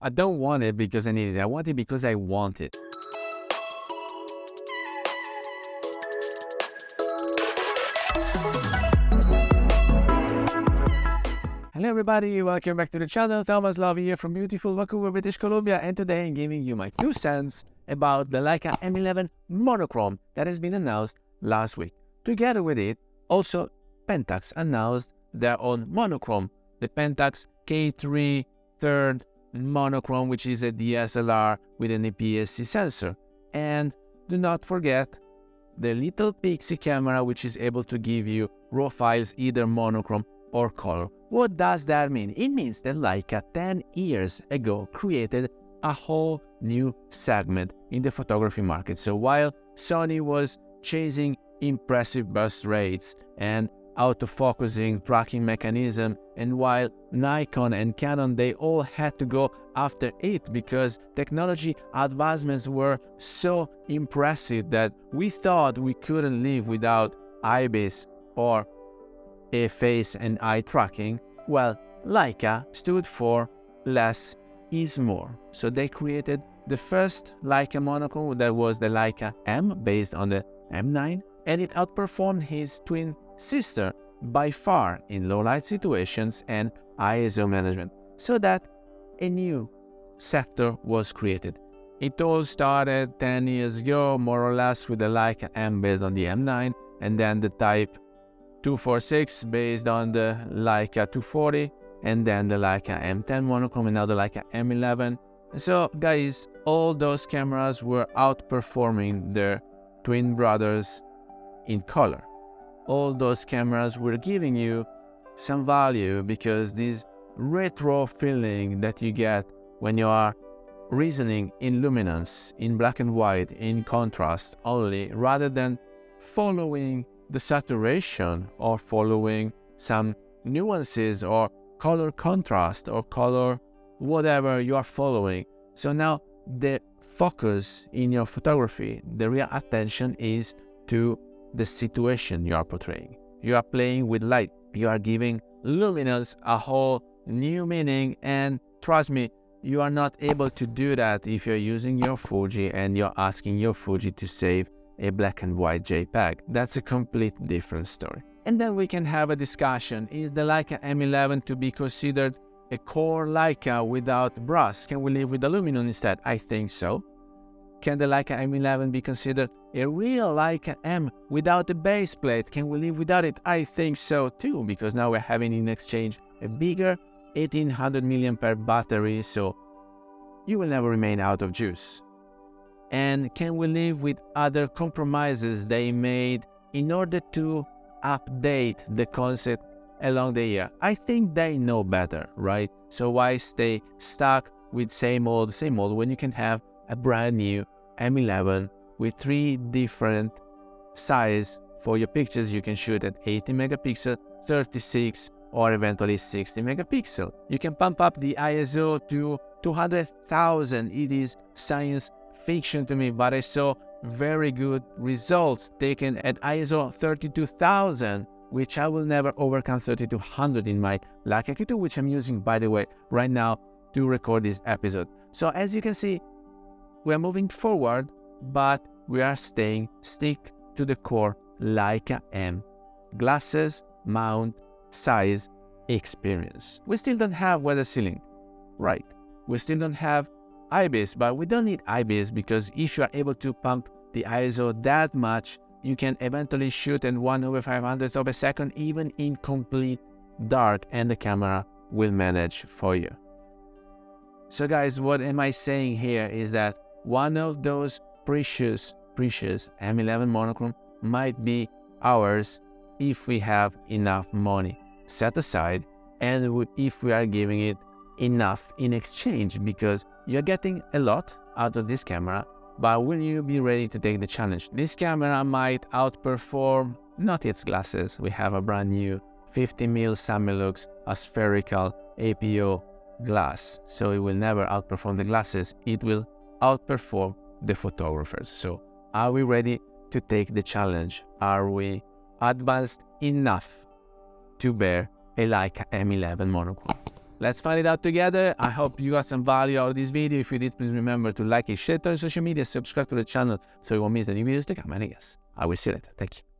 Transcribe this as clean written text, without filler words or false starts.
I don't want it because I need it. I want it because I want it. Hello everybody, welcome back to the channel. Thomas Love here from beautiful Vancouver, British Columbia, and today I'm giving you my 2 cents about the Leica M11 Monochrom that has been announced last week. Together with it, also Pentax announced their own monochrome, the Pentax K3 third monochrome, which is a DSLR with an APS-C sensor. And do not forget the little pixie camera, which is able to give you raw files, either monochrome or color. What does that mean? It means that Leica 10 years ago created a whole new segment in the photography market. So while Sony was chasing impressive burst rates and autofocusing tracking mechanism, and while Nikon and Canon, they all had to go after it because technology advancements were so impressive that we thought we couldn't live without IBIS or a face and eye tracking. Well, Leica stood for less is more. So they created the first Leica monochrome, that was the Leica M, based on the M9, and it outperformed his twin sister by far in low light situations and ISO management, so that a new sector was created. It all started 10 years ago, more or less, with the Leica M based on the M9, and then the Type 246 based on the Leica 240, and then the Leica M10 monochrome, and now the Leica M11. So guys, all those cameras were outperforming their twin brothers in color. All those cameras were giving you some value because this retro feeling that you get when you are reasoning in luminance, in black and white, in contrast only, rather than following the saturation or following some nuances or color contrast or color whatever you are following. So now the focus in your photography, the real attention is to the situation you are portraying. You are playing with light. You are giving luminance a whole new meaning, and trust me, you are not able to do that if you're using your Fuji and you're asking your Fuji to save a black and white JPEG. That's a complete different story. And then we can have a discussion. Is the Leica M11 to be considered a core Leica without brass? Can we live with aluminum instead? I think so. Can the Leica M11 be considered a real Leica M without a base plate? Can we live without it? I think so too, because now we're having in exchange a bigger 1800 mAh battery, so you will never remain out of juice. And can we live with other compromises they made in order to update the concept along the year? I think they know better, right? So why stay stuck with same old when you can have a brand new M11 with 3 different size for your pictures? You can shoot at 80 megapixel, 36, or eventually 60 megapixel. You can pump up the ISO to 200,000. It is science fiction to me, but I saw very good results taken at ISO 32,000, which I will never overcome 3200 in my Leica Q2, which I'm using, by the way, right now to record this episode. So as you can see, we are moving forward, but we are stick to the core Leica M. Glasses, mount, size, experience. We still don't have weather sealing, right? We still don't have IBIS, but we don't need IBIS because if you are able to pump the ISO that much, you can eventually shoot in 1/500th of a second, even in complete dark, and the camera will manage for you. So guys, what am I saying here is that one of those precious M11 monochrome might be ours if we have enough money set aside, and if we are giving it enough in exchange, because you're getting a lot out of this camera, but will you be ready to take the challenge? This camera might outperform not its glasses. We have a brand new 50mm Summilux aspherical APO glass, so it will never outperform the glasses. It will outperform the photographers. So are we ready to take the challenge? Are we advanced enough to bear a Leica M11 monochrome? Let's find it out together. I hope you got some value out of this video. If you did, please remember to like it, share it on social media, subscribe to the channel so you won't miss any videos to come. And I guess I will see you later. Thank you.